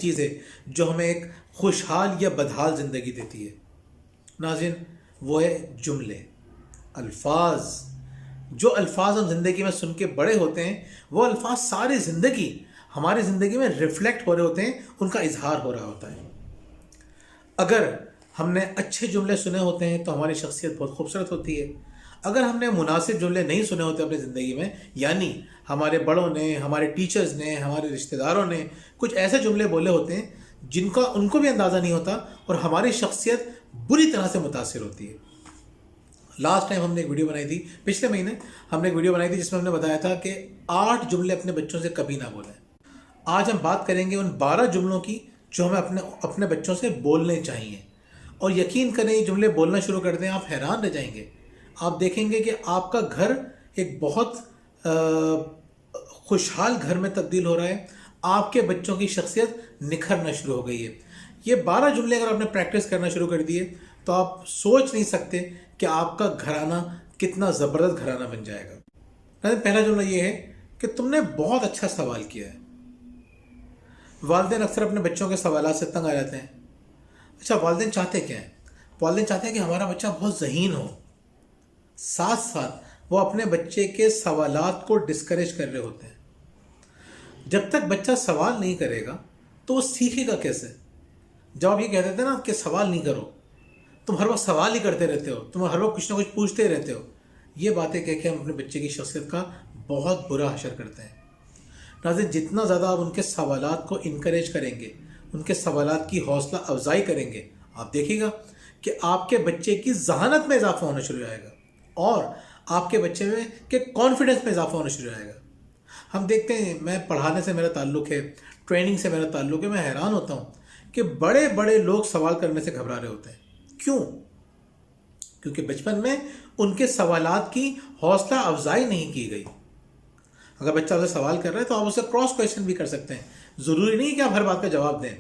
چیز ہے جو ہمیں ایک خوشحال یا بدحال زندگی دیتی ہے ناظرین، وہ ہے جملے، الفاظ۔ جو الفاظ ہم زندگی میں سن کے بڑے ہوتے ہیں، وہ الفاظ ساری زندگی ہماری زندگی میں ریفلیکٹ ہو رہے ہوتے ہیں، ان کا اظہار ہو رہا ہوتا ہے۔ اگر ہم نے اچھے جملے سنے ہوتے ہیں تو ہماری شخصیت بہت خوبصورت ہوتی ہے۔ اگر ہم نے مناسب جملے نہیں سنے ہوتے اپنی زندگی میں، یعنی ہمارے بڑوں نے، ہمارے ٹیچرز نے، ہمارے رشتہ داروں نے کچھ ایسے جملے بولے ہوتے ہیں جن کا ان کو بھی اندازہ نہیں ہوتا، اور ہماری شخصیت بری طرح سے متاثر ہوتی ہے۔ لاسٹ ٹائم ہم نے ایک ویڈیو بنائی تھی، پچھلے مہینے ہم نے ایک ویڈیو بنائی تھی جس میں ہم نے بتایا تھا کہ 8 جملے اپنے بچوں سے کبھی نہ بولیں۔ آج ہم بات کریں گے ان 12 جملوں کی جو ہمیں اپنے بچوں سے بولنے چاہیے، اور یقین کریں یہ جملے بولنا شروع کر دیں آپ حیران رہ جائیں گے۔ آپ دیکھیں گے کہ آپ کا گھر ایک بہت خوشحال گھر میں تبدیل ہو رہا ہے، آپ کے بچوں کی شخصیت نکھرنا شروع ہو گئی ہے۔ یہ 12 جملے اگر آپ نے پریکٹس کرنا شروع کر دیے تو آپ سوچ نہیں سکتے کہ آپ کا گھرانہ کتنا زبردست گھرانہ بن جائے گا۔ پہلا جملہ یہ ہے کہ تم نے بہت اچھا سوال کیا ہے۔ والدین اکثر اپنے بچوں کے سوالات سے تنگ آ جاتے ہیں۔ اچھا، والدین چاہتے کیا ہیں؟ والدین چاہتے ہیں کہ ہمارا بچہ بہت ذہین ہو، ساتھ ساتھ وہ اپنے بچے کے سوالات کو ڈسکریج کر رہے ہوتے ہیں۔ جب تک بچہ سوال نہیں کرے گا تو وہ سیکھے گا کیسے؟ جب آپ یہ کہہ دیتے ہیں نا کہ سوال نہیں کرو، تم ہر وقت سوال ہی کرتے رہتے ہو، تم ہر وقت کچھ نہ کچھ پوچھتے رہتے ہو، یہ باتیں کہہ کے ہم اپنے بچے کی شخصیت کا بہت برا حشر کرتے ہیں۔ ناظرین، جتنا زیادہ آپ ان کے سوالات کو انکریج کریں گے، ان کے سوالات کی حوصلہ افزائی کریں گے، آپ دیکھیں گا کہ آپ کے بچے کی ذہانت میں اضافہ ہونا شروع ہو جائے گا، اور آپ کے بچے میں کے کانفیڈنس میں اضافہ ہونا شروع ہو جائے گا۔ ہم دیکھتے ہیں، میں پڑھانے سے میرا تعلق ہے، ٹریننگ سے میرا تعلق ہے، میں حیران ہوتا ہوں کہ بڑے بڑے لوگ سوال کرنے سے گھبرا رہے ہوتے ہیں۔ کیوں؟ کیونکہ بچپن میں ان کے سوالات کی حوصلہ افزائی نہیں کی گئی۔ اگر بچہ اسے سوال کر رہا ہے تو آپ اسے کراس کویشچن بھی کر سکتے ہیں، ضروری نہیں کہ آپ ہر بات کا جواب دیں،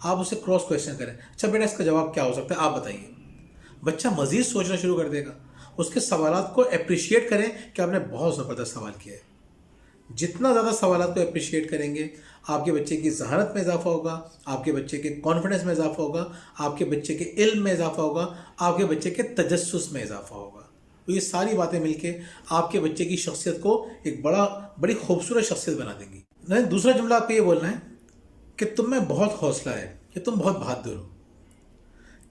آپ اسے کراس کویشچن کریں۔ اچھا بیٹا، اس کا جواب کیا ہو سکتا ہے، آپ بتائیے۔ بچہ مزید سوچنا شروع کر دے گا۔ اس کے سوالات کو اپریشیٹ کریں کہ آپ نے بہت زبردست سوال کیا ہے۔ جتنا زیادہ سوالات کو اپریشیٹ کریں گے، آپ کے بچے کی ذہانت میں اضافہ ہوگا، آپ کے بچے کے کانفیڈنس میں اضافہ ہوگا، آپ کے بچے کے علم میں اضافہ ہوگا، آپ کے بچے کے تجسس میں اضافہ ہوگا۔ تو یہ ساری باتیں مل کے آپ کے بچے کی شخصیت کو ایک بڑی خوبصورت شخصیت بنا دیں گی۔ دوسرا جملہ آپ کو یہ بولنا ہے کہ تم میں بہت حوصلہ ہے، کہ تم بہت بہادر ہو۔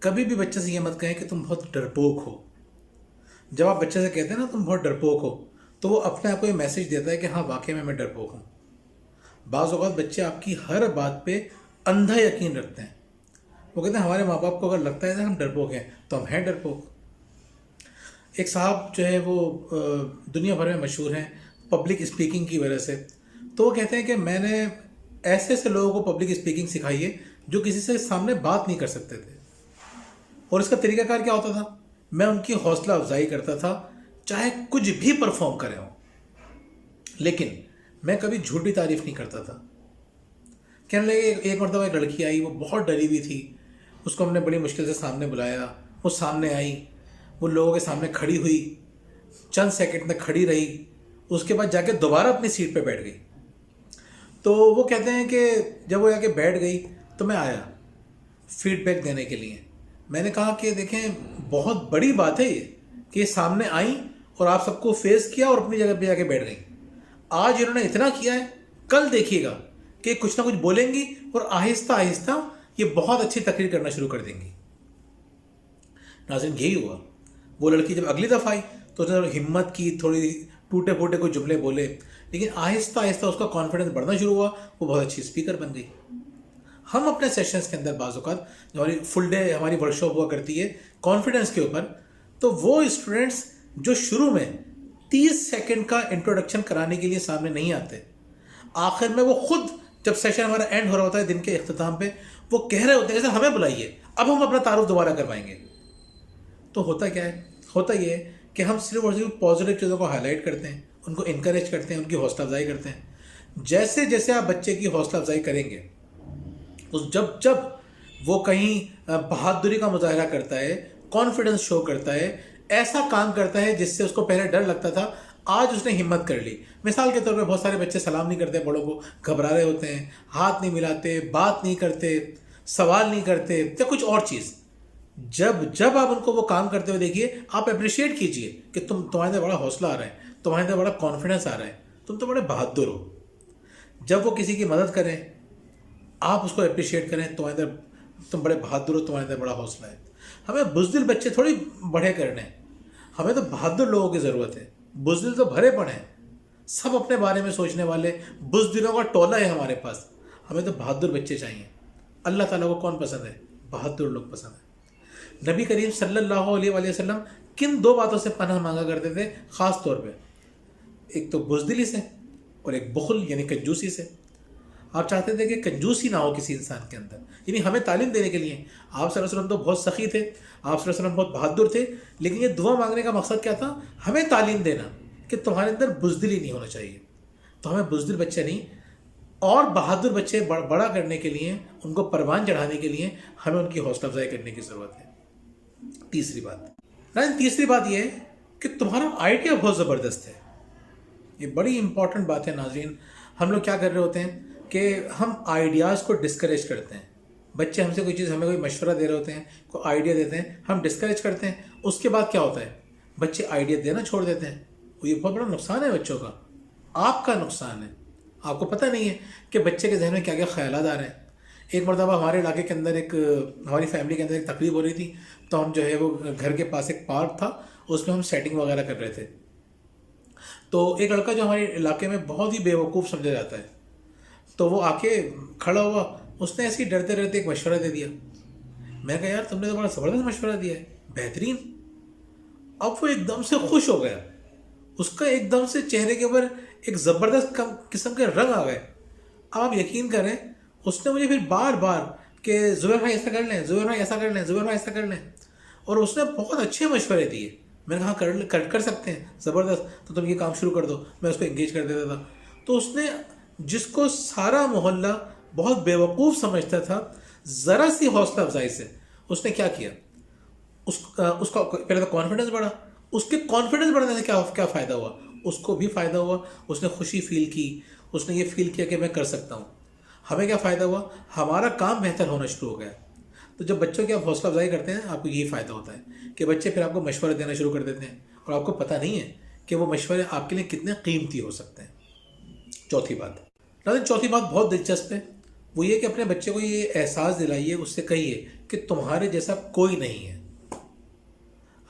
کبھی بھی بچے سے یہ مت کہیں کہ تم بہت ڈرپوک ہو۔ جب آپ بچے سے کہتے ہیں نا تم بہت ڈرپوک ہو، تو وہ اپنے آپ کو یہ میسج دیتا ہے کہ ہاں واقعی میں ڈرپوک ہوں۔ بعض اوقات بچے آپ کی ہر بات پہ اندھا یقین رکھتے ہیں۔ وہ کہتے ہیں ہمارے ماں باپ کو اگر لگتا ہے کہ ہم ڈرپوک ہیں تو ہم ہیں ڈرپوک۔ ایک صاحب جو ہے وہ دنیا بھر میں مشہور ہیں پبلک اسپیکنگ کی وجہ سے، تو وہ کہتے ہیں کہ میں نے ایسے لوگوں کو پبلک اسپیکنگ سکھائی ہے جو کسی سے سامنے بات نہیں کر سکتے تھے، اور اس کا طریقہ کار کیا ہوتا تھا؟ میں ان کی حوصلہ افزائی کرتا تھا، چاہے کچھ بھی پرفارم کرے ہوں، لیکن میں کبھی جھوٹی تعریف نہیں کرتا تھا۔ کہنے لگے ایک مرتبہ ایک لڑکی آئی، وہ بہت ڈری ہوئی تھی، اس کو ہم نے بڑی مشکل سے سامنے بلایا، وہ سامنے آئی، وہ لوگوں کے سامنے کھڑی ہوئی، چند سیکنڈ تک کھڑی رہی، اس کے بعد جا کے دوبارہ اپنی سیٹ پہ بیٹھ گئی۔ تو وہ کہتے ہیں کہ جب وہ جا کے بیٹھ گئی تو میں آیا فیڈ بیک دینے کے لیے۔ میں نے کہا کہ دیکھیں بہت بڑی بات ہے یہ کہ یہ سامنے آئیں اور آپ سب کو فیس کیا اور اپنی جگہ پہ جا کے بیٹھ گئیں۔ آج انہوں نے اتنا کیا ہے، کل دیکھیے گا کہ کچھ نہ کچھ بولیں گی اور آہستہ آہستہ یہ بہت اچھی تقریر کرنا شروع کر دیں گی۔ ناظرین، یہی ہوا۔ وہ لڑکی جب اگلی دفعہ آئی تو اس نے ہمت کی، تھوڑی ٹوٹے پھوٹے کوئی جملے بولے، لیکن آہستہ آہستہ اس کا کانفیڈنس بڑھنا شروع ہوا، وہ بہت اچھی اسپیکر بن گئی۔ ہم اپنے سیشنز کے اندر بعض اوقات جو ہماری فل ڈے ہماری ورک شاپ ہوا کرتی ہے کانفیڈنس کے اوپر، تو وہ اسٹوڈنٹس جو شروع میں 30 سیکنڈ کا انٹروڈکشن کرانے کے لیے سامنے نہیں آتے، آخر میں وہ خود جب سیشن ہمارا اینڈ ہو رہا ہوتا ہے دن کے اختتام پہ، وہ کہہ رہے ہوتے ہیں کہ سر ہمیں بلائیے، اب ہم اپنا تعارف دوبارہ کروائیں گے۔ تو ہوتا کیا ہے؟ ہوتا یہ ہے کہ ہم صرف اور صرف پازیٹیو چیزوں کو ہائی لائٹ کرتے ہیں، ان کو انکریج کرتے ہیں، ان کی حوصلہ افزائی کرتے ہیں۔ جیسے جیسے آپ بچے کی حوصلہ افزائی کریں گے، جب وہ کہیں بہادری کا مظاہرہ کرتا ہے، کانفیڈنس شو کرتا ہے، ایسا کام کرتا ہے جس سے اس کو پہلے ڈر لگتا تھا، آج اس نے ہمت کر لی. مثال کے طور پہ بہت سارے بچے سلام نہیں کرتے بڑوں کو، گھبرا رہے ہوتے ہیں، ہاتھ نہیں ملاتے، بات نہیں کرتے، سوال نہیں کرتے یا کچھ اور چیز. جب آپ ان کو وہ کام کرتے ہوئے دیکھیے، آپ اپریشیٹ کیجئے کہ تمہارے اندر بڑا حوصلہ آ رہا ہے، تمہارے اندر بڑا کانفیڈنس آ رہا ہے، تم تو بڑے بہادر ہو. جب وہ کسی کی مدد کریں آپ اس کو اپریشیٹ کریں، تمہارے اندر تم بڑے بہادر ہو، تمہارے اندر بڑا حوصلہ ہے. ہمیں بزدل بچے تھوڑی بڑے کرنے ہیں، ہمیں تو بہادر لوگوں کی ضرورت ہے. بزدل تو بھرے پڑے ہیں، سب اپنے بارے میں سوچنے والے بزدلوں کا ٹولہ ہے ہمارے پاس. ہمیں تو بہادر بچے چاہیے. اللہ تعالیٰ کو کون پسند ہے؟ بہادر لوگ پسند ہیں. نبی کریم صلی اللہ علیہ وآلہ وسلم کن دو باتوں سے پناہ مانگا کرتے تھے خاص طور پہ؟ ایک تو بزدلی سے اور ایک بخل یعنی کنجوسی سے. آپ چاہتے تھے کہ کنجوسی نہ ہو کسی انسان کے اندر. یعنی ہمیں تعلیم دینے کے لیے آپ صلی اللہ علیہ وسلم تو بہت سخی تھے، آپ صلی اللہ علیہ وسلم بہت بہادر تھے، لیکن یہ دعا مانگنے کا مقصد کیا تھا؟ ہمیں تعلیم دینا کہ تمہارے اندر بزدلی نہیں ہونا چاہیے. تو ہمیں بزدل بچے نہیں اور بہادر بچے بڑا کرنے کے لیے، ان کو پروان چڑھانے کے لیے ہمیں ان کی حوصلہ افزائی کرنے کی ضرورت ہے. تیسری بات یہ ہے کہ تمہارا آئیڈیا بہت زبردست ہے. یہ بڑی امپورٹنٹ بات ہے ناظرین. ہم لوگ کیا کر رہے ہوتے ہیں کہ ہم آئیڈیاز کو ڈسکریج کرتے ہیں. بچے ہم سے کوئی چیز، ہمیں کوئی مشورہ دے رہے ہوتے ہیں، کوئی آئیڈیا دیتے ہیں، ہم ڈسکریج کرتے ہیں. اس کے بعد کیا ہوتا ہے؟ بچے آئیڈیا دینا چھوڑ دیتے ہیں. یہ بہت بڑا نقصان ہے بچوں کا، آپ کا نقصان ہے. آپ کو پتہ نہیں ہے کہ بچے کے ذہن میں کیا کیا خیالات آ رہے ہیں. ایک مرتبہ ہمارے علاقے کے اندر ہماری فیملی کے اندر ایک تقریب ہو رہی تھی، تو ہم جو ہے وہ گھر کے پاس ایک پارک تھا، اس میں ہم سیٹنگ وغیرہ کر رہے تھے. تو ایک لڑکا جو ہمارے علاقے میں بہت ہی بیوقوف سمجھا جاتا ہے، تو وہ آ کے کھڑا ہوا، اس نے ایسے ہی ڈرتے ڈرتے ایک مشورہ دے دیا. میں کہا یار تم نے تو بڑا زبردست مشورہ دیا ہے، بہترین. اب وہ ایک دم سے خوش ہو گیا، اس کا ایک دم سے چہرے کے اوپر ایک زبردست قسم کے رنگ آ گئے. اب آپ یقین کریں، اس نے مجھے پھر بار بار کہ زبیر بھائی ایسا کر لیں، زبیر بھائی ایسا کر لیں، زبیر بھائی ایسا کر لیں، اور اس نے بہت اچھے مشورے دیے. میں نے کہا کر سکتے ہیں، زبردست، تو تم یہ کام شروع کر دو. میں اس کو انگیج کر دیتا تھا. تو اس نے، جس کو سارا محلہ بہت بیوقوف سمجھتا تھا، ذرا سی حوصلہ افزائی سے اس نے کیا کیا، اس کا پہلے تو کانفیڈنس بڑھا. اس کے کانفیڈنس بڑھنے سے کیا فائدہ ہوا؟ اس کو بھی فائدہ ہوا، اس نے خوشی فیل کی، اس نے یہ فیل کیا کہ میں کر سکتا ہوں. ہمیں کیا فائدہ ہوا؟ ہمارا کام بہتر ہونا شروع ہو گیا. تو جب بچوں کی آپ حوصلہ افزائی کرتے ہیں، آپ کو یہی فائدہ ہوتا ہے کہ بچے پھر آپ کو مشورہ دینا شروع کر دیتے ہیں، اور آپ کو پتہ نہیں ہے کہ وہ مشورے آپ کے لیے کتنے قیمتی ہو سکتے ہیں. چوتھی بات بہت دلچسپ ہے، وہ یہ کہ اپنے بچے کو یہ احساس دلائیے، اس سے کہیے کہ تمہارے جیسا کوئی نہیں ہے.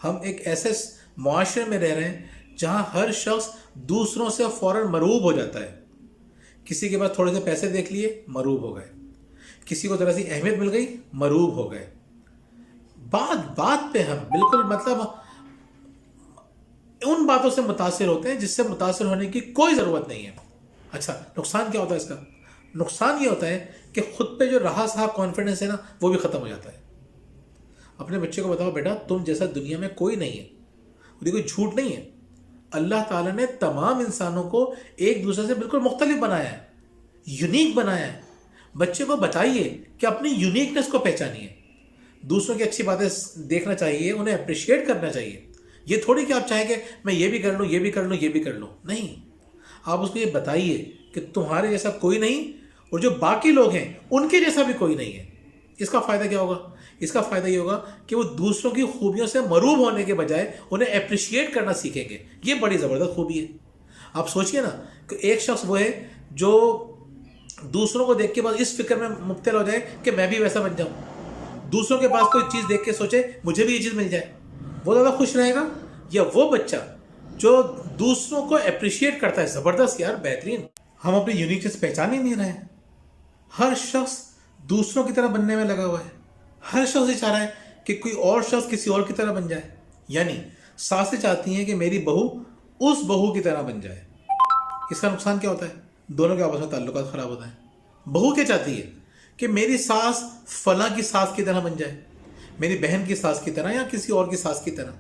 ہم ایک ایسے معاشرے میں رہ رہے ہیں جہاں ہر شخص دوسروں سے فوراً مرعوب ہو جاتا ہے. کسی کے پاس تھوڑے سے پیسے دیکھ لیے، مرعوب ہو گئے. کسی کو ذرا سی اہمیت مل گئی، مرعوب ہو گئے. بات پہ ہم بالکل مطلب ان باتوں سے متاثر ہوتے ہیں جس سے متاثر ہونے کی کوئی ضرورت نہیں ہے. اچھا، نقصان کیا ہوتا ہے اس کا؟ نقصان یہ ہوتا ہے کہ خود پہ جو رہا سہا کانفیڈنس ہے نا، وہ بھی ختم ہو جاتا ہے. اپنے بچے کو بتاؤ بیٹا تم جیسا دنیا میں کوئی نہیں ہے. یہ کوئی جھوٹ نہیں ہے. اللہ تعالیٰ نے تمام انسانوں کو ایک دوسرے سے بالکل مختلف بنایا ہے، یونیک بنایا ہے. بچے کو بتائیے کہ اپنی یونیکنس کو پہچانیے. دوسروں کی اچھی باتیں دیکھنا چاہیے، انہیں اپریشیٹ کرنا چاہیے. یہ تھوڑی کہ آپ چاہیں کہ میں یہ بھی کر لوں، یہ بھی کر لوں، یہ بھی کر لوں. نہیں، آپ اس کو یہ بتائیے کہ تمہارے جیسا کوئی نہیں، اور جو باقی لوگ ہیں ان کے جیسا بھی کوئی نہیں ہے. اس کا فائدہ کیا ہوگا؟ اس کا فائدہ یہ ہوگا کہ وہ دوسروں کی خوبیوں سے مرعوب ہونے کے بجائے انہیں اپریشیٹ کرنا سیکھیں گے. یہ بڑی زبردست خوبی ہے. آپ سوچئے نا کہ ایک شخص وہ ہے جو دوسروں کو دیکھ کے بس اس فکر میں مبتلا ہو جائے کہ میں بھی ویسا بن جاؤں. دوسروں کے پاس کوئی چیز دیکھ کے سوچے مجھے بھی یہ چیز مل جائے. وہ زیادہ خوش رہے گا یا وہ بچہ جو دوسروں کو اپریشیٹ کرتا ہے؟ زبردست یار، بہترین. ہم اپنی یونیکنس پہچان ہی نہیں رہے ہیں. ہر شخص دوسروں کی طرح بننے میں لگا ہوا ہے. ہر شخص یہ چاہ رہا ہے کہ کوئی اور شخص کسی اور کی طرح بن جائے. یعنی ساسیں چاہتی ہیں کہ میری بہو اس بہو کی طرح بن جائے. اس کا نقصان کیا ہوتا ہے؟ دونوں کے آپس میں تعلقات خراب ہوتے ہیں. بہو کیا چاہتی ہے کہ میری ساس فلاں کی ساس کی طرح بن جائے، میری بہن کی ساس کی طرح یا کسی اور کی ساس کی طرح.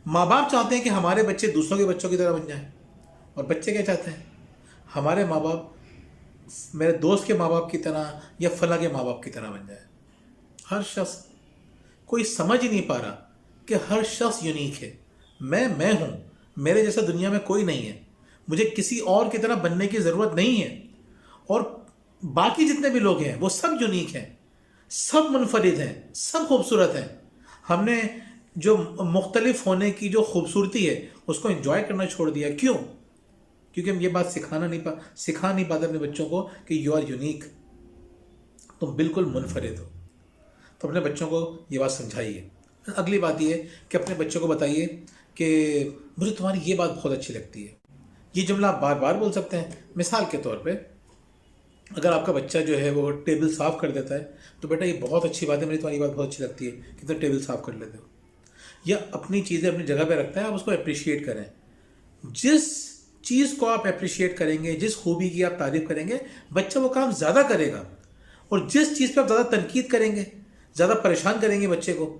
ماں باپ چاہتے ہیں کہ ہمارے بچے دوسروں کے بچوں کی طرح بن جائیں، اور بچے کیا چاہتے ہیں؟ ہمارے ماں باپ میرے دوست کے ماں باپ کی طرح یا فلاں کے ماں باپ کی طرح بن جائے. ہر شخص، کوئی سمجھ ہی نہیں پا رہا کہ ہر شخص یونیک ہے. میں ہوں، میرے جیسا دنیا میں کوئی نہیں ہے, مجھے کسی اور کی طرح بننے کی ضرورت نہیں ہے, اور باقی جتنے بھی لوگ ہیں وہ سب یونیک ہیں, سب منفرد ہیں, سب خوبصورت ہیں. ہم نے جو مختلف ہونے کی جو خوبصورتی ہے اس کو انجوائے کرنا چھوڑ دیا. کیوں؟ کیونکہ ہم یہ بات سکھا نہیں پاتے اپنے بچوں کو کہ یو آر یونیک, تم بالکل منفرد ہو. تو اپنے بچوں کو یہ بات سمجھائیے. اگلی بات یہ ہے کہ اپنے بچوں کو بتائیے کہ مجھے تمہاری یہ بات بہت اچھی لگتی ہے. یہ جملہ آپ بار بار بول سکتے ہیں. مثال کے طور پہ اگر آپ کا بچہ جو ہے وہ ٹیبل صاف کر دیتا ہے تو بیٹا یہ بہت اچھی بات ہے, مجھے تمہاری بات بہت اچھی لگتی ہے کہ تم ٹیبل صاف کر لیتے ہو. یا اپنی چیزیں اپنی جگہ پہ رکھتا ہے, آپ اس کو اپریشیٹ کریں. جس چیز کو آپ اپریشیٹ کریں گے, جس خوبی کی آپ تعریف کریں گے, بچہ وہ کام زیادہ کرے گا. اور جس چیز پہ آپ زیادہ تنقید کریں گے, زیادہ پریشان کریں گے بچے کو,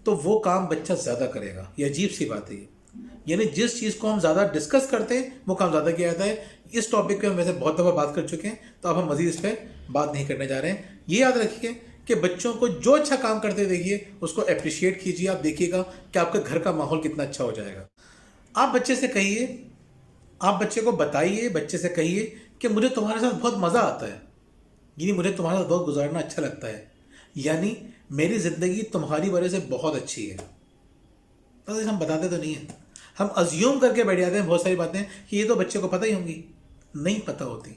تو وہ کام بچہ زیادہ کرے گا. یہ عجیب سی بات ہے یہ. یعنی جس چیز کو ہم زیادہ ڈسکس کرتے ہیں وہ کام زیادہ کیا جاتا ہے. اس ٹاپک پہ ہم ویسے بہت دفعہ بات کر چکے ہیں, تو اب ہم مزید اس پہ بات نہیں کرنے جا رہے ہیں. یہ یاد رکھیے کہ بچوں کو جو اچھا کام کرتے دیکھیے اس کو اپریشیٹ کیجیے. آپ دیکھیے گا کہ آپ کے گھر کا ماحول کتنا اچھا ہو جائے گا. آپ بچے سے کہیے, آپ بچے کو بتائیے, بچے سے کہیے کہ مجھے تمہارے ساتھ بہت مزہ آتا ہے, یعنی مجھے تمہارے ساتھ بہت گزارنا اچھا لگتا ہے, یعنی میری زندگی تمہاری وجہ سے بہت اچھی ہے. بس ہم بتاتے تو نہیں ہیں, ہم ازیوم کر کے بیٹھ جاتے ہیں بہت ساری باتیں کہ یہ تو بچے کو پتہ ہی ہوں گی. نہیں پتہ ہوتی.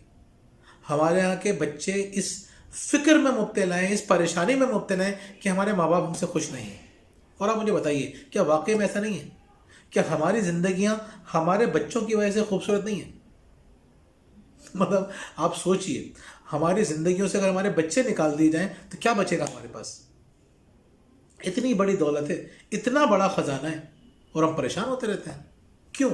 ہمارے یہاں کے بچے اس فکر میں مبتلا ہیں, اس پریشانی میں مبتلا ہیں کہ ہمارے ماں باپ ہم سے خوش نہیں ہیں. اور آپ مجھے بتائیے کیا واقعی میں ایسا نہیں ہے؟ کیا ہماری زندگیاں ہمارے بچوں کی وجہ سے خوبصورت نہیں ہیں؟ مطلب آپ سوچئے, ہماری زندگیوں سے اگر ہمارے بچے نکال دیے جائیں تو کیا بچے گا ہمارے پاس؟ اتنی بڑی دولت ہے, اتنا بڑا خزانہ ہے, اور ہم پریشان ہوتے رہتے ہیں. کیوں؟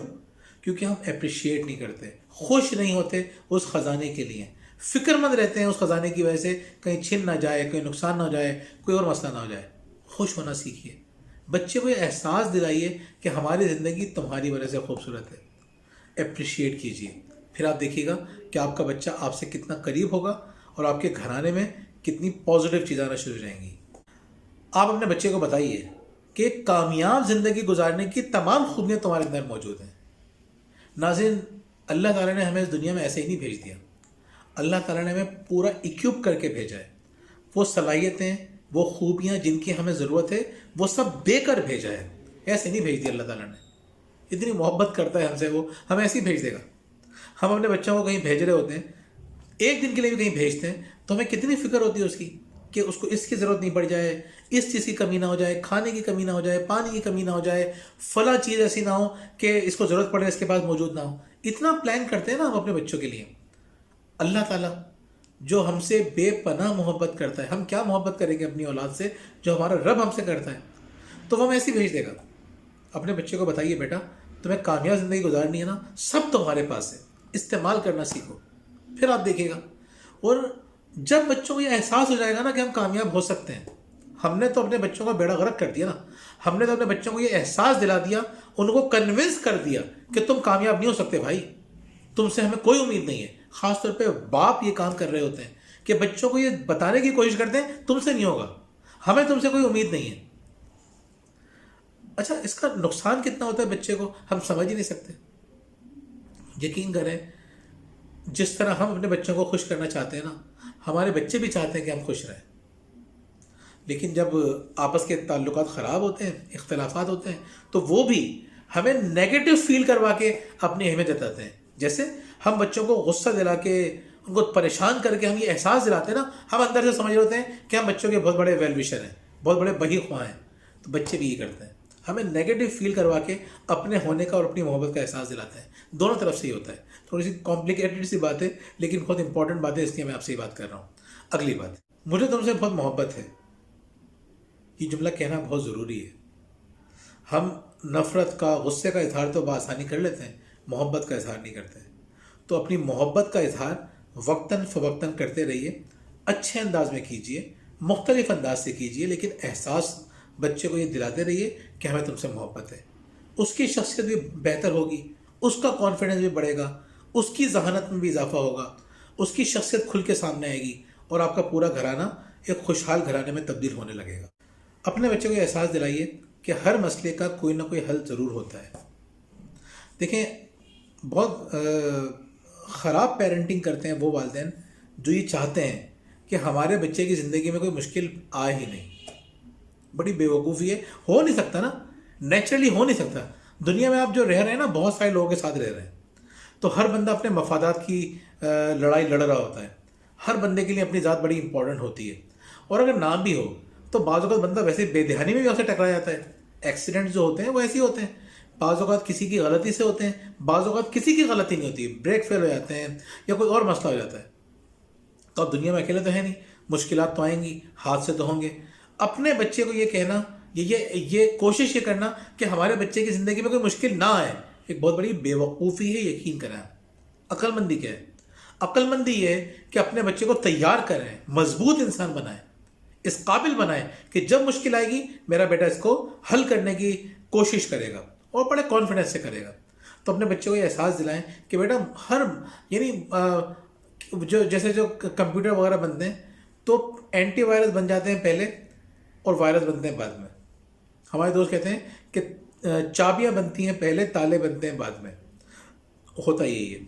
کیونکہ ہم اپریشیٹ نہیں کرتے, خوش نہیں ہوتے اس خزانے کے لیے, فکر مند رہتے ہیں اس خزانے کی وجہ سے کہیں چھن نہ جائے, کہیں نقصان نہ ہو جائے, کوئی اور مسئلہ نہ ہو جائے. خوش ہونا سیکھیے. بچے کو یہ احساس دلائیے کہ ہماری زندگی تمہاری وجہ سے خوبصورت ہے. اپریشیٹ کیجیے. پھر آپ دیکھیے گا کہ آپ کا بچہ آپ سے کتنا قریب ہوگا اور آپ کے گھرانے میں کتنی پازیٹیو چیزیں آنا شروع ہو جائیں گی. آپ اپنے بچے کو بتائیے کہ کامیاب زندگی گزارنے کی تمام خوبیاں تمہارے اندر موجود ہیں. ناظرین, اللہ تعالیٰ نے ہمیں اس دنیا میں ایسے ہی نہیں بھیج دیا. اللہ تعالیٰ نے ہمیں پورا اکوپ کر کے بھیجا ہے. وہ صلاحیتیں, وہ خوبیاں جن کی ہمیں ضرورت ہے وہ سب دے کر بھیجا ہے. ایسے نہیں بھیج دیا اللہ تعالیٰ نے. اتنی محبت کرتا ہے ہم سے, وہ ہمیں ایسے ہی بھیج دے گا. ہم اپنے بچوں کو کہیں بھیج رہے ہوتے ہیں, ایک دن کے لیے بھی کہیں بھیجتے ہیں, تو ہمیں کتنی فکر ہوتی ہے اس کی کہ اس کو اس کی ضرورت نہیں پڑ جائے, اس چیز کی کمی نہ ہو جائے, کھانے کی کمی نہ ہو جائے, پانی کی کمی نہ ہو جائے, فلاں چیز ایسی نہ ہو کہ اس کو ضرورت پڑے اس کے پاس موجود نہ ہو. اتنا پلان کرتے ہیں نا ہم اپنے بچوں کے لیے. اللہ تعالیٰ جو ہم سے بے پناہ محبت کرتا ہے, ہم کیا محبت کریں گے اپنی اولاد سے جو ہمارا رب ہم سے کرتا ہے, تو وہ ہمیں ایسے ہی بھیج دے گا. اپنے بچے کو بتائیے بیٹا تمہیں کامیاب زندگی گزارنی ہے نا, سب تمہارے پاس ہے, استعمال کرنا سیکھو. پھر آپ دیکھیے گا. اور جب بچوں کو یہ احساس ہو جائے گا نا کہ ہم کامیاب ہو سکتے ہیں, ہم نے تو اپنے بچوں کا بیڑا غرق کر دیا نا. ہم نے تو اپنے بچوں کو یہ احساس دلا دیا, ان کو کنونس کر دیا کہ تم کامیاب نہیں ہو سکتے بھائی, تم سے ہمیں کوئی امید نہیں ہے. خاص طور پہ باپ یہ کام کر رہے ہوتے ہیں کہ بچوں کو یہ بتانے کی کوشش کرتے ہیں تم سے نہیں ہوگا, ہمیں تم سے کوئی امید نہیں ہے. اچھا, اس کا نقصان کتنا ہوتا ہے بچے کو ہم سمجھ ہی نہیں سکتے. یقین کریں, جس طرح ہم اپنے بچوں کو خوش کرنا چاہتے ہیں نا, ہمارے بچے بھی چاہتے ہیں کہ ہم خوش رہیں. لیکن جب آپس کے تعلقات خراب ہوتے ہیں, اختلافات ہوتے ہیں, تو وہ بھی ہمیں نیگیٹو فیل کروا کے اپنی اہمیت جتاتے ہیں. جیسے ہم بچوں کو غصہ دلا کے, ان کو پریشان کر کے ہم یہ احساس دلاتے ہیں نا, ہم اندر سے سمجھ رہے ہوتے ہیں کہ ہم بچوں کے بہت بڑے ویل وشر ہیں, بہت بڑے بہی خواہ ہیں. تو بچے بھی یہ کرتے ہیں, ہمیں نیگیٹو فیل کروا کے اپنے ہونے کا اور اپنی محبت کا احساس دلاتے ہیں. دونوں طرف سے ہی ہوتا ہے. تھوڑی سی کمپلیکیٹڈ سی بات ہے لیکن بہت امپورٹنٹ بات ہے, اس لیے میں آپ سے یہ بات کر رہا ہوں. اگلی بات, مجھے تم سے بہت محبت ہے. یہ جملہ کہنا بہت ضروری ہے. ہم نفرت کا, غصے کا اظہار تو بآسانی کر لیتے ہیں, محبت کا اظہار نہیں کرتے. تو اپنی محبت کا اظہار وقتاً فوقتاً کرتے رہیے, اچھے انداز میں کیجیے, مختلف انداز سے کیجیے, لیکن احساس بچے کو یہ دلاتے رہیے کہ ہمیں تم سے محبت ہے. اس کی شخصیت بھی بہتر ہوگی, اس کا کانفیڈنس بھی بڑھے گا, اس کی ذہانت میں بھی اضافہ ہوگا, اس کی شخصیت کھل کے سامنے آئے گی, اور آپ کا پورا گھرانہ ایک خوشحال گھرانے میں تبدیل ہونے لگے گا. اپنے بچے کو یہ احساس دلائیے کہ ہر مسئلے کا کوئی نہ کوئی حل ضرور ہوتا ہے. دیکھیں بہت خراب پیرنٹنگ کرتے ہیں وہ والدین جو یہ چاہتے ہیں کہ ہمارے بچے کی زندگی میں کوئی مشکل آئے ہی نہیں. بڑی بیوقوفی ہے. ہو نہیں سکتا نا, نیچرلی ہو نہیں سکتا. دنیا میں آپ جو رہ رہے ہیں نا, بہت سارے لوگوں کے ساتھ رہ رہے ہیں, تو ہر بندہ اپنے مفادات کی لڑائی لڑ رہا ہوتا ہے. ہر بندے کے لیے اپنی ذات بڑی امپورٹنٹ ہوتی ہے. اور اگر نہ بھی ہو تو بعض اوقات بندہ ویسے بے دہانی میں بھی آپ سے ٹکرا جاتا ہے. ایکسیڈنٹ جو ہوتے ہیں وہ ایسے ہی ہوتے ہیں. بعض اوقات کسی کی غلطی سے ہوتے ہیں, بعض اوقات کسی کی غلطی نہیں ہوتی, بریک فیل ہو جاتے ہیں یا کوئی اور مسئلہ ہو جاتا ہے. تو اب دنیا میں اکیلے تو ہے نہیں, مشکلات تو آئیں گی, حادثے تو ہوں گے. اپنے بچے کو یہ کہنا, یہ کوشش یہ کرنا کہ ہمارے بچے کی زندگی میں کوئی مشکل نہ آئے, ایک بہت بڑی بیوقوفی ہے. یقین کریں. عقل مندی کیا ہے؟ عقل مندی یہ ہے کہ اپنے بچے کو تیار کریں, مضبوط انسان بنائیں, اس قابل بنائیں کہ جب مشکل آئے گی میرا بیٹا اس کو حل کرنے کی کوشش کرے گا اور بڑے کانفیڈنس سے کرے گا. تو اپنے بچے کو یہ احساس دلائیں کہ بیٹا ہر یعنی جیسے جو کمپیوٹر وغیرہ بنتے ہیں تو اینٹی وائرس بن جاتے ہیں پہلے اور وائرس بنتے ہیں بعد میں. ہمارے دوست کہتے ہیں کہ چابیاں بنتی ہیں پہلے, تالے بنتے ہیں بعد میں. ہوتا یہی ہے.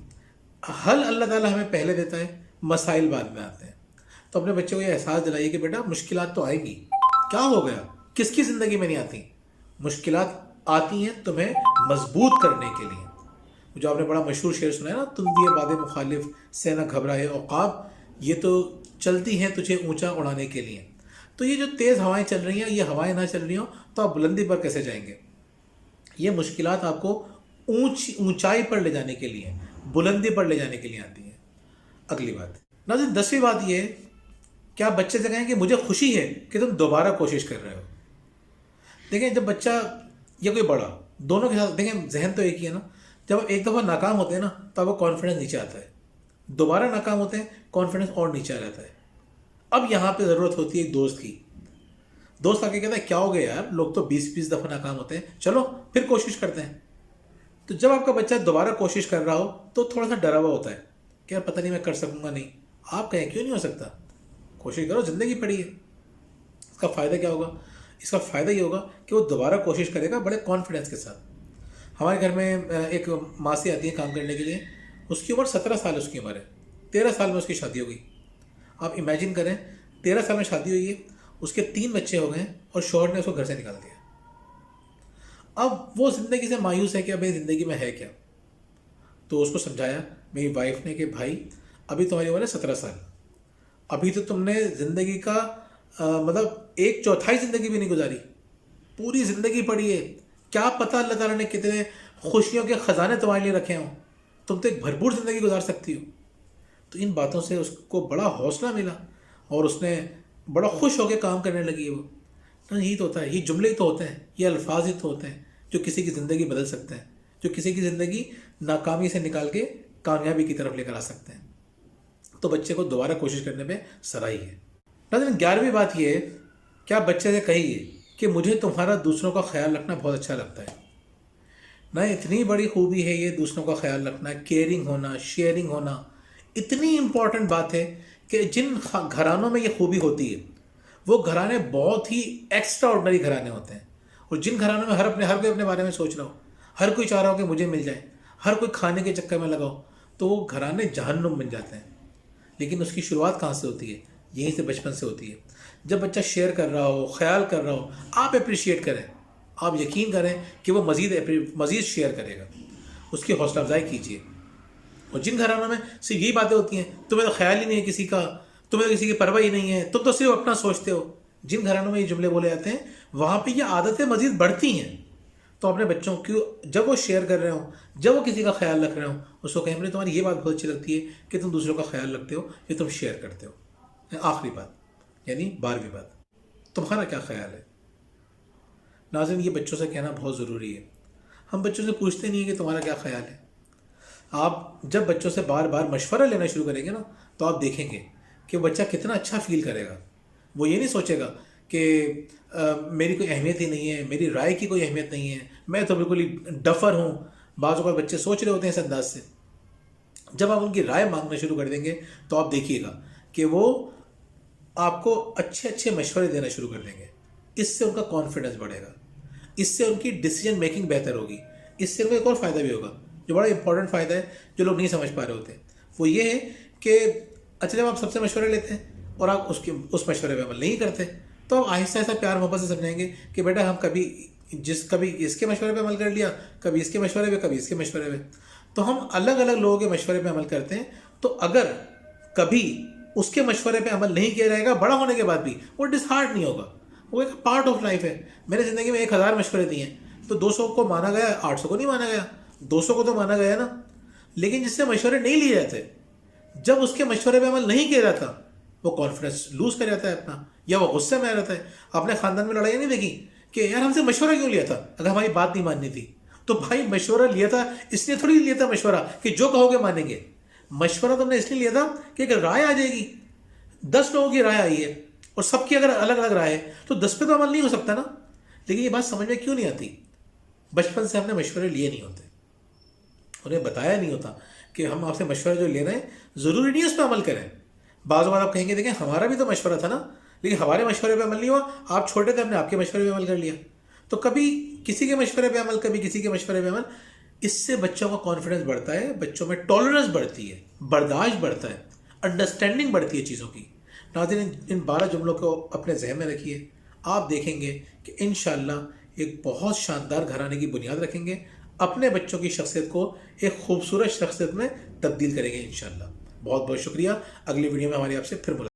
حل اللہ تعالیٰ ہمیں پہلے دیتا ہے, مسائل بعد میں آتے ہیں. تو اپنے بچے کو یہ احساس دلائیے کہ بیٹا مشکلات تو آئیں گی. کیا ہو گیا, کس کی زندگی میں نہیں آتی؟ مشکلات آتی ہیں تمہیں مضبوط کرنے کے لیے. جو آپ نے بڑا مشہور شعر سنا ہے نا, تم دیے باد مخالف سے نہ گھبرائے عقاب, یہ تو چلتی ہیں تجھے اونچا اڑانے کے لیے. تو یہ جو تیز ہوائیں چل رہی ہیں, یہ ہوائیں نہ چل رہی ہوں تو آپ بلندی پر کیسے جائیں گے؟ یہ مشکلات آپ کو اونچائی پر لے جانے کے لیے, بلندی پر لے جانے کے لیے آتی ہیں. اگلی بات ناظرین, 10ویں بات یہ ہے کہ آپ بچے سے کہیں کہ مجھے خوشی ہے کہ تم دوبارہ کوشش کر رہے ہو. دیکھیں جب بچہ یا کوئی بڑا, دونوں کے ساتھ دیکھیں ذہن تو ایک ہی ہے نا. جب آپ ایک دفعہ ناکام ہوتے ہیں نا تو آپ کو کانفیڈنس نیچے آتا ہے, دوبارہ ناکام ہوتے ہیں کانفیڈنس اور نیچے آ جاتا ہے. اب یہاں پہ ضرورت ہوتی ہے ایک دوست کی. دوست آ کے کہتا ہے کیا ہو گیا یار, لوگ تو 20 دفعہ ناکام ہوتے ہیں, چلو پھر کوشش کرتے ہیں. تو جب آپ کا بچہ دوبارہ کوشش کر رہا ہو تو تھوڑا سا ڈرا ہوا ہوتا ہے کہ یار پتہ نہیں میں کر سکوں گا نہیں. آپ کہیں کیوں نہیں ہو سکتا, کوشش کرو, زندگی پڑی ہے. اس کا فائدہ کیا ہوگا؟ اس کا فائدہ یہ ہوگا کہ وہ دوبارہ کوشش کرے گا بڑے کانفیڈنس کے ساتھ. ہمارے گھر میں ایک ماسی آتی ہے کام کرنے کے لیے, اس کی عمر 17 سال اس کی عمر ہے. 13 سال میں اس کی شادی ہو گئی. آپ امیجن کریں 13 سال میں شادی ہوئی ہے, اس کے 3 بچے ہو گئے اور شوہر نے اس کو گھر سے نکال دیا. اب وہ زندگی سے مایوس ہے کہ اب زندگی میں ہے کیا. تو اس کو سمجھایا میری وائف نے کہ بھائی ابھی تمہاری عمر ہے 17 سال, ابھی تو تم نے زندگی کا مطلب 1/4 زندگی بھی نہیں گزاری, پوری زندگی پڑی ہے. کیا پتہ اللہ تعالیٰ نے کتنے خوشیوں کے خزانے تمہارے لیے رکھے ہوں, تم تو ایک بھرپور زندگی گزار سکتی ہو. تو ان باتوں سے اس کو بڑا حوصلہ ملا اور اس نے بڑا خوش ہو کے کام کرنے لگی. وہ یہی تو ہوتا ہے, یہ جملے ہی تو ہوتے ہیں, یہ الفاظ ہی تو ہوتے ہیں جو کسی کی زندگی بدل سکتے ہیں, جو کسی کی زندگی ناکامی سے نکال کے کامیابی کی طرف لے کر آ سکتے ہیں. تو بچے کو دوبارہ کوشش کرنے میں سراہی ہے. لیکن 11ویں بات یہ ہے کہ آپ بچے سے کہیے کہ مجھے تمہارا دوسروں کا خیال رکھنا بہت اچھا لگتا ہے. نہ اتنی بڑی خوبی ہے یہ دوسروں کا خیال رکھنا, کیئرنگ ہونا, شیئرنگ ہونا, اتنی امپورٹنٹ بات ہے کہ جن گھرانوں میں یہ خوبی ہوتی ہے وہ گھرانے بہت ہی ایکسٹرا آرڈنری گھرانے ہوتے ہیں. اور جن گھرانوں میں ہر کوئی اپنے بارے میں سوچ رہا ہو, ہر کوئی چاہ رہا ہو کہ مجھے مل جائے, ہر کوئی کھانے کے چکر میں لگا ہو, تو وہ گھرانے جہنم بن جاتے ہیں. لیکن اس کی شروعات کہاں سے ہوتی ہے؟ یہیں سے, بچپن سے ہوتی ہے. جب بچہ شیئر کر رہا ہو, خیال کر رہا ہو, آپ اپریشیٹ کریں, آپ یقین کریں کہ وہ مزید شیئر کرے گا. اس کی حوصلہ افزائی کیجیے. اور جن گھرانوں میں صرف یہی باتیں ہوتی ہیں, تمہیں تو خیال ہی نہیں ہے کسی کا, تمہیں تو کسی کی پرواہ ہی نہیں ہے, تم تو صرف اپنا سوچتے ہو, جن گھرانوں میں یہ جملے بولے جاتے ہیں وہاں پہ یہ عادتیں مزید بڑھتی ہیں. تو اپنے بچوں کی جب وہ شیئر کر رہے ہوں, جب وہ کسی کا خیال رکھ رہے ہوں, اس کو کہیں مجھے تمہاری یہ بات بہت اچھی لگتی ہے کہ تم دوسروں کا خیال رکھتے ہو, یہ تم شیئر کرتے ہو. آخری بات یعنی 12ویں بات, تمہارا کیا خیال ہے؟ ناظرین یہ بچوں سے کہنا بہت ضروری ہے. ہم بچوں سے پوچھتے نہیں ہیں کہ تمہارا کیا خیال ہے. آپ جب بچوں سے بار بار مشورہ لینا شروع کریں گے نا تو آپ دیکھیں گے کہ بچہ کتنا اچھا فیل کرے گا. وہ یہ نہیں سوچے گا کہ میری کوئی اہمیت ہی نہیں ہے, میری رائے کی کوئی اہمیت نہیں ہے, میں تو بالکل ہی ڈفر ہوں. بعض اوقات بچے سوچ رہے ہوتے ہیں اس انداز سے. جب آپ ان کی رائے مانگنا شروع کر دیں گے تو آپ دیکھیے گا کہ وہ آپ کو اچھے مشورے دینا شروع کر دیں گے. اس سے ان کا کانفیڈنس بڑھے گا, اس سے ان کی ڈیسیجن میکنگ بہتر ہوگی, اس سے ان کو ایک اور فائدہ بھی ہوگا جو بڑا امپورٹنٹ فائدہ ہے جو لوگ نہیں سمجھ پا رہے ہوتے، وہ یہ ہے کہ اچھا جب آپ سب سے مشورے لیتے ہیں اور آپ اس مشورے پہ عمل نہیں کرتے، تو آپ آہستہ آہستہ پیار محبت سے سمجھائیں گے کہ بیٹا ہم کبھی اس کے مشورے پہ عمل کر لیا، کبھی اس کے مشورے پہ، کبھی اس کے مشورے پہ، تو ہم الگ الگ لوگوں کے مشورے پہ عمل کرتے ہیں. تو اگر کبھی اس کے مشورے پہ عمل نہیں کیا جائے گا بڑا ہونے کے بعد بھی، وہ ڈسہارٹ نہیں ہوگا، وہ ایک پارٹ آف لائف ہے. میں نے زندگی میں 1000 مشورے دیے ہیں، تو 200 کو مانا گیا، 800 کو نہیں مانا گیا، 200 کو تو مانا گیا نا. لیکن جس سے مشورے نہیں لیے جاتے، جب اس کے مشورے پہ عمل نہیں کیا جاتا، وہ کانفیڈنس لوز کر جاتا ہے اپنا، یا وہ غصے میں آ جاتا ہے. اپنے خاندان میں لڑائی نہیں دیکھی کہ یار ہم سے مشورہ کیوں لیا تھا اگر ہماری بات نہیں ماننی تھی؟ تو بھائی مشورہ لیا تھا اس لیے تھوڑی لیا تھا مشورہ کہ جو کہو گے مانیں گے. مشورہ تم نے اس لیے لیا تھا کہ اگر رائے آ جائے گی، 10 لوگوں کی رائے آئی ہے اور سب کی اگر الگ الگ رائے ہے تو 10 پہ تو عمل نہیں ہو سکتا نا. لیکن یہ بات سمجھ میں کیوں نہیں آتی؟ بچپن سے ہم نے مشورے لیے نہیں ہوتے، انہیں بتایا نہیں ہوتا کہ ہم آپ سے مشورہ جو لے رہے ہیں ضروری نہیں ہے اس پہ عمل کریں. بعض اوقات آپ کہیں گے دیکھیں ہمارا بھی تو مشورہ تھا نا، لیکن ہمارے مشورے پہ عمل نہیں ہوا، آپ چھوٹے تھے ہم نے آپ کے مشورے پہ عمل کر لیا. تو کبھی کسی کے مشورے پہ عمل، کبھی کسی کے مشورے پہ عمل، اس سے بچوں کا کانفیڈنس بڑھتا ہے، بچوں میں ٹالرنس بڑھتی ہے، برداشت بڑھتا ہے، انڈرسٹینڈنگ بڑھتی ہے چیزوں کی. ناظرین ان 12 جملوں کو اپنے ذہن میں رکھیے، آپ دیکھیں گے کہ انشاءاللہ ایک بہت شاندار گھرانے کی بنیاد رکھیں گے، اپنے بچوں کی شخصیت کو ایک خوبصورت شخصیت میں تبدیل کریں گے انشاءاللہ. بہت بہت شکریہ. اگلی ویڈیو میں ہماری آپ سے پھر ملاقات.